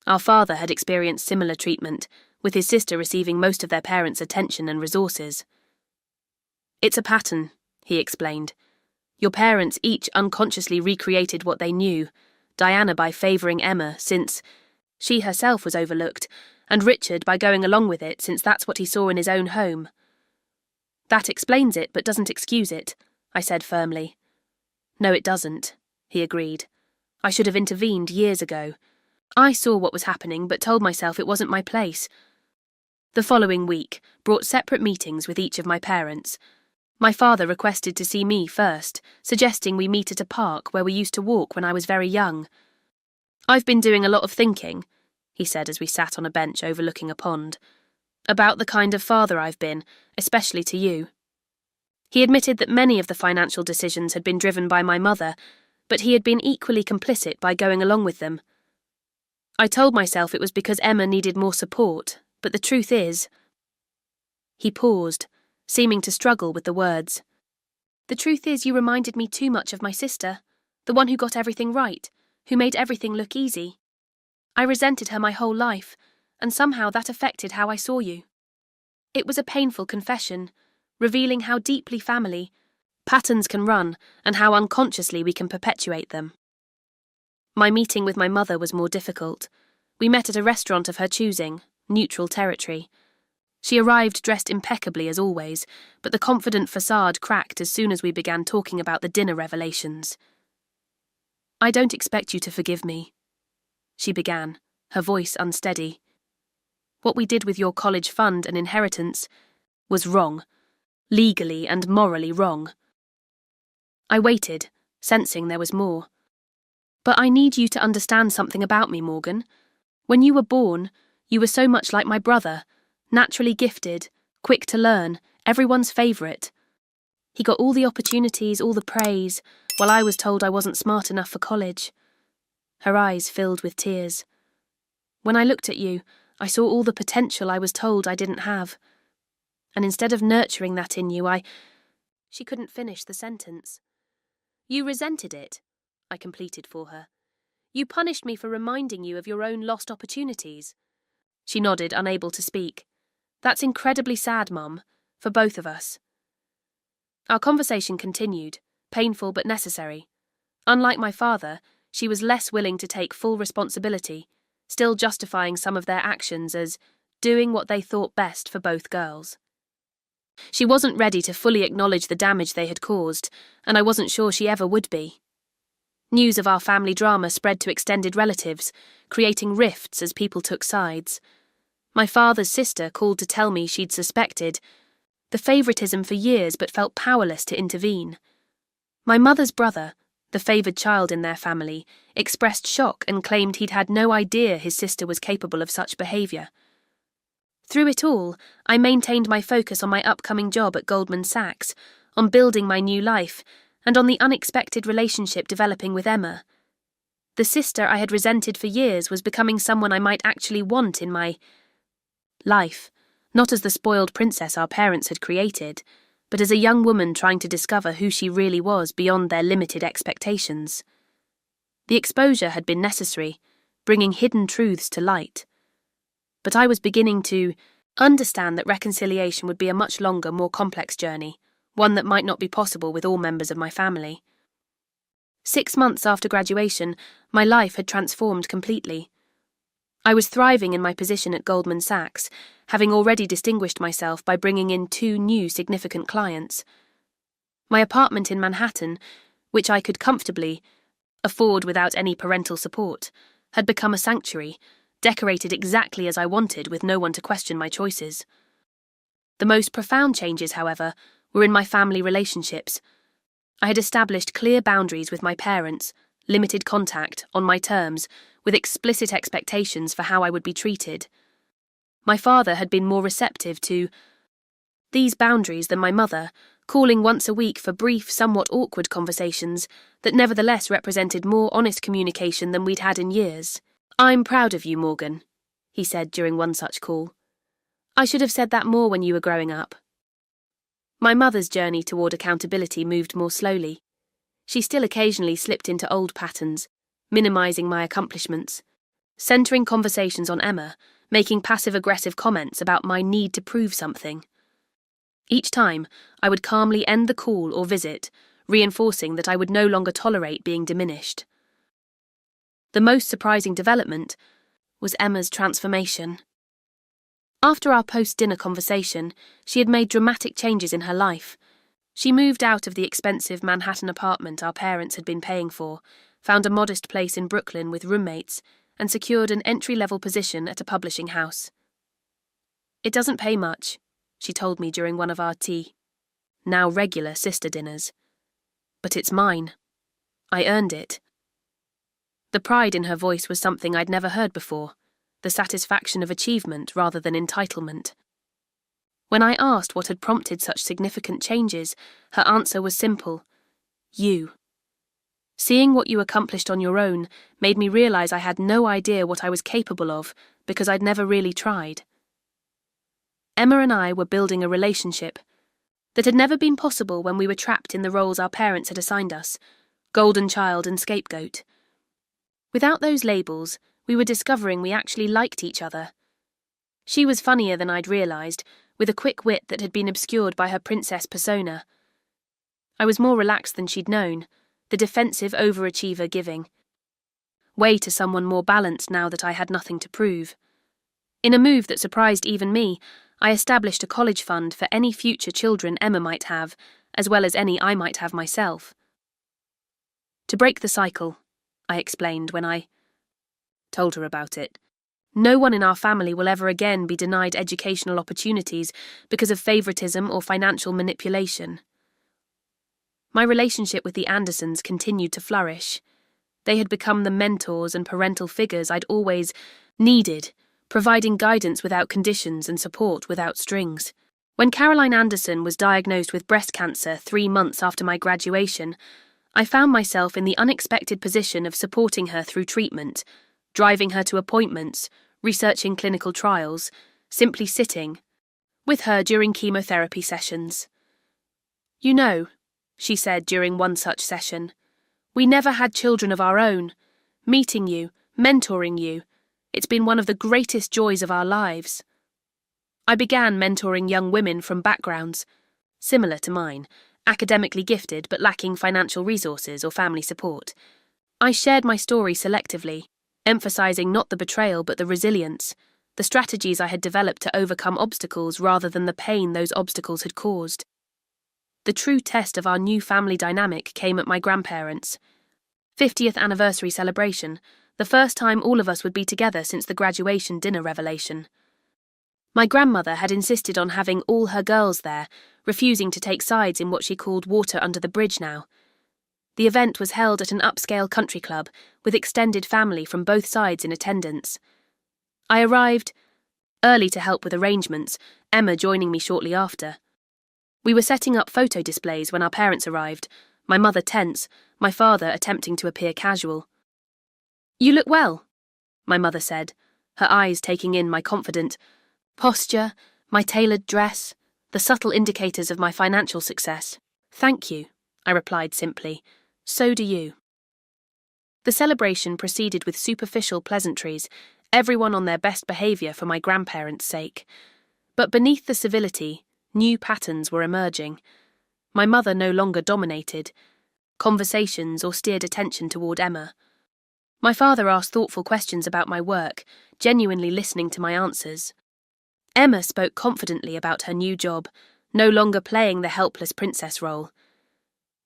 Our father had experienced similar treatment, with his sister receiving most of their parents' attention and resources. "It's a pattern," he explained. "Your parents each unconsciously recreated what they knew, Diana by favouring Emma since she herself was overlooked, and Richard by going along with it since that's what he saw in his own home." "That explains it but doesn't excuse it," I said firmly. "No, it doesn't," he agreed. "I should have intervened years ago. I saw what was happening but told myself it wasn't my place." The following week brought separate meetings with each of my parents. My father requested to see me first, suggesting we meet at a park where we used to walk when I was very young. "I've been doing a lot of thinking," he said as we sat on a bench overlooking a pond, "about the kind of father I've been, especially to you." He admitted that many of the financial decisions had been driven by my mother, but he had been equally complicit by going along with them. I told myself it was because Emma needed more support, but the truth is... He paused, seeming to struggle with the words. "The truth is you reminded me too much of my sister, the one who got everything right, who made everything look easy. I resented her my whole life, and somehow that affected how I saw you." It was a painful confession, revealing how deeply family patterns can run and how unconsciously we can perpetuate them. My meeting with my mother was more difficult. We met at a restaurant of her choosing, neutral territory. She arrived dressed impeccably as always, but the confident facade cracked as soon as we began talking about the dinner revelations. "I don't expect you to forgive me," she began, her voice unsteady. "What we did with your college fund and inheritance was wrong, legally and morally wrong." I waited, sensing there was more. "But I need you to understand something about me, Morgan. When you were born, You were so much like my brother, naturally gifted, quick to learn, everyone's favourite. He got all the opportunities, all the praise, while I was told I wasn't smart enough for college." Her eyes filled with tears. "When I looked at you, I saw all the potential I was told I didn't have. And instead of nurturing that in you, She couldn't finish the sentence. "You resented it," I completed for her. "You punished me for reminding you of your own lost opportunities." She nodded, unable to speak. "That's incredibly sad, Mum, for both of us." Our conversation continued, painful but necessary. Unlike my father, she was less willing to take full responsibility, still justifying some of their actions as doing what they thought best for both girls. She wasn't ready to fully acknowledge the damage they had caused, and I wasn't sure she ever would be. News of our family drama spread to extended relatives, creating rifts as people took sides. My father's sister called to tell me she'd suspected the favoritism for years but felt powerless to intervene. My mother's brother, the favoured child in their family, expressed shock and claimed he'd had no idea his sister was capable of such behaviour. Through it all, I maintained my focus on my upcoming job at Goldman Sachs, on building my new life, and on the unexpected relationship developing with Emma. The sister I had resented for years was becoming someone I might actually want in my life, not as the spoiled princess our parents had created, but as a young woman trying to discover who she really was beyond their limited expectations. The exposure had been necessary, bringing hidden truths to light. But I was beginning to understand that reconciliation would be a much longer, more complex journey, one that might not be possible with all members of my family. 6 months after graduation, my life had transformed completely. I was thriving in my position at Goldman Sachs, having already distinguished myself by bringing in 2 new significant clients. My apartment in Manhattan, which I could comfortably afford without any parental support, had become a sanctuary, decorated exactly as I wanted with no one to question my choices. The most profound changes, however, were in my family relationships. I had established clear boundaries with my parents, limited contact, on my terms, with explicit expectations for how I would be treated. My father had been more receptive to these boundaries than my mother, calling once a week for brief, somewhat awkward conversations that nevertheless represented more honest communication than we'd had in years. "I'm proud of you, Morgan," he said during one such call. "I should have said that more when you were growing up." My mother's journey toward accountability moved more slowly. She still occasionally slipped into old patterns, minimizing my accomplishments, centering conversations on Emma, making passive-aggressive comments about my need to prove something. Each time, I would calmly end the call or visit, reinforcing that I would no longer tolerate being diminished. The most surprising development was Emma's transformation. After our post-dinner conversation, she had made dramatic changes in her life. She moved out of the expensive Manhattan apartment our parents had been paying for, found a modest place in Brooklyn with roommates, and secured an entry-level position at a publishing house. "It doesn't pay much," she told me during one of our now regular sister dinners. "But it's mine. I earned it." The pride in her voice was something I'd never heard before, the satisfaction of achievement rather than entitlement. When I asked what had prompted such significant changes, her answer was simple: "You. Seeing what you accomplished on your own made me realize I had no idea what I was capable of because I'd never really tried." Emma and I were building a relationship that had never been possible when we were trapped in the roles our parents had assigned us, golden child and scapegoat. Without those labels, we were discovering we actually liked each other. She was funnier than I'd realized, with a quick wit that had been obscured by her princess persona. I was more relaxed than she'd known, the defensive overachiever giving way to someone more balanced now that I had nothing to prove. In a move that surprised even me, I established a college fund for any future children Emma might have, as well as any I might have myself. "To break the cycle," I explained when I told her about it. "No one in our family will ever again be denied educational opportunities because of favoritism or financial manipulation." My relationship with the Andersons continued to flourish. They had become the mentors and parental figures I'd always needed, providing guidance without conditions and support without strings. When Caroline Anderson was diagnosed with breast cancer 3 months after my graduation, I found myself in the unexpected position of supporting her through treatment, driving her to appointments, researching clinical trials, simply sitting with her during chemotherapy sessions. "You know," she said during one such session, "we never had children of our own. Meeting you, mentoring you, it's been one of the greatest joys of our lives." I began mentoring young women from backgrounds similar to mine, academically gifted but lacking financial resources or family support. I shared my story selectively, emphasizing not the betrayal but the resilience, the strategies I had developed to overcome obstacles rather than the pain those obstacles had caused. The true test of our new family dynamic came at my grandparents' 50th anniversary celebration, the first time all of us would be together since the graduation dinner revelation. My grandmother had insisted on having all her girls there, refusing to take sides in what she called water under the bridge now. The event was held at an upscale country club, with extended family from both sides in attendance. I arrived early to help with arrangements, Emma joining me shortly after. We were setting up photo displays when our parents arrived, my mother tense, my father attempting to appear casual. "You look well," my mother said, her eyes taking in my confident posture, my tailored dress, the subtle indicators of my financial success. "Thank you," I replied simply. "So do you." The celebration proceeded with superficial pleasantries, everyone on their best behaviour for my grandparents' sake. But beneath the civility, new patterns were emerging. My mother no longer dominated conversations or steered attention toward Emma. My father asked thoughtful questions about my work, genuinely listening to my answers. Emma spoke confidently about her new job, no longer playing the helpless princess role.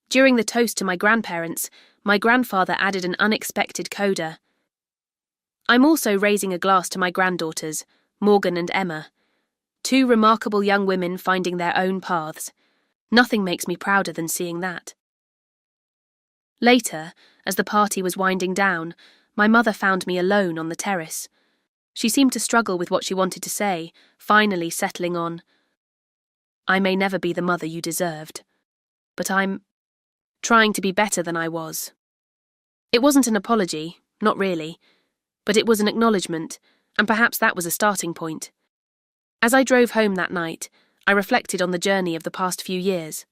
During the toast to my grandparents, my grandfather added an unexpected coda. "I'm also raising a glass to my granddaughters, Morgan and Emma. 2 remarkable young women finding their own paths. Nothing makes me prouder than seeing that." Later, as the party was winding down, my mother found me alone on the terrace. She seemed to struggle with what she wanted to say, finally settling on, "I may never be the mother you deserved, but I'm trying to be better than I was." It wasn't an apology, not really, but it was an acknowledgement, and perhaps that was a starting point. As I drove home that night, I reflected on the journey of the past few years.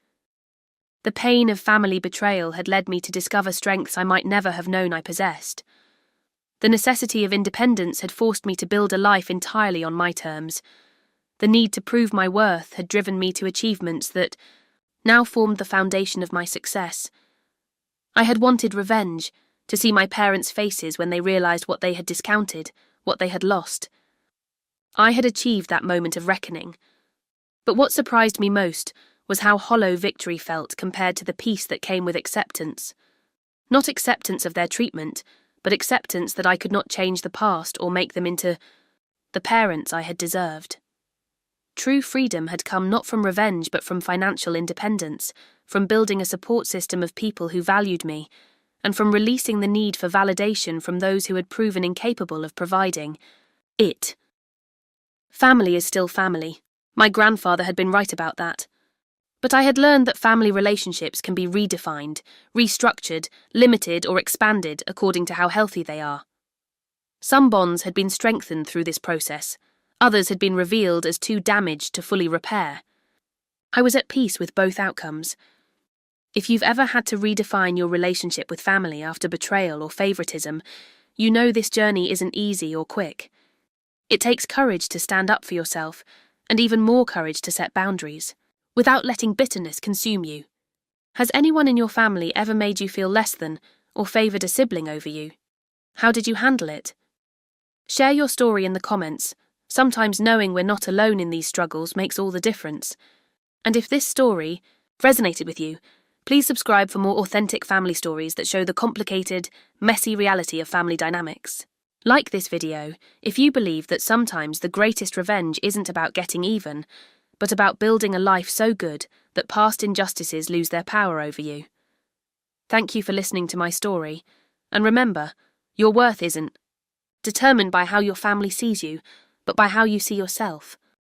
The pain of family betrayal had led me to discover strengths I might never have known I possessed. The necessity of independence had forced me to build a life entirely on my terms. The need to prove my worth had driven me to achievements that now formed the foundation of my success. I had wanted revenge, to see my parents' faces when they realised what they had discounted, what they had lost. I had achieved that moment of reckoning. But what surprised me most was how hollow victory felt compared to the peace that came with acceptance. Not acceptance of their treatment, but acceptance that I could not change the past or make them into the parents I had deserved. True freedom had come not from revenge but from financial independence, from building a support system of people who valued me, and from releasing the need for validation from those who had proven incapable of providing it. Family is still family. My grandfather had been right about that. But I had learned that family relationships can be redefined, restructured, limited or expanded according to how healthy they are. Some bonds had been strengthened through this process, others had been revealed as too damaged to fully repair. I was at peace with both outcomes. If you've ever had to redefine your relationship with family after betrayal or favoritism, you know this journey isn't easy or quick. It takes courage to stand up for yourself, and even more courage to set boundaries, without letting bitterness consume you. Has anyone in your family ever made you feel less than, or favoured a sibling over you? How did you handle it? Share your story in the comments. Sometimes knowing we're not alone in these struggles makes all the difference. And if this story resonated with you, please subscribe for more authentic family stories that show the complicated, messy reality of family dynamics. Like this video if you believe that sometimes the greatest revenge isn't about getting even, but about building a life so good that past injustices lose their power over you. Thank you for listening to my story, and remember, your worth isn't determined by how your family sees you, but by how you see yourself.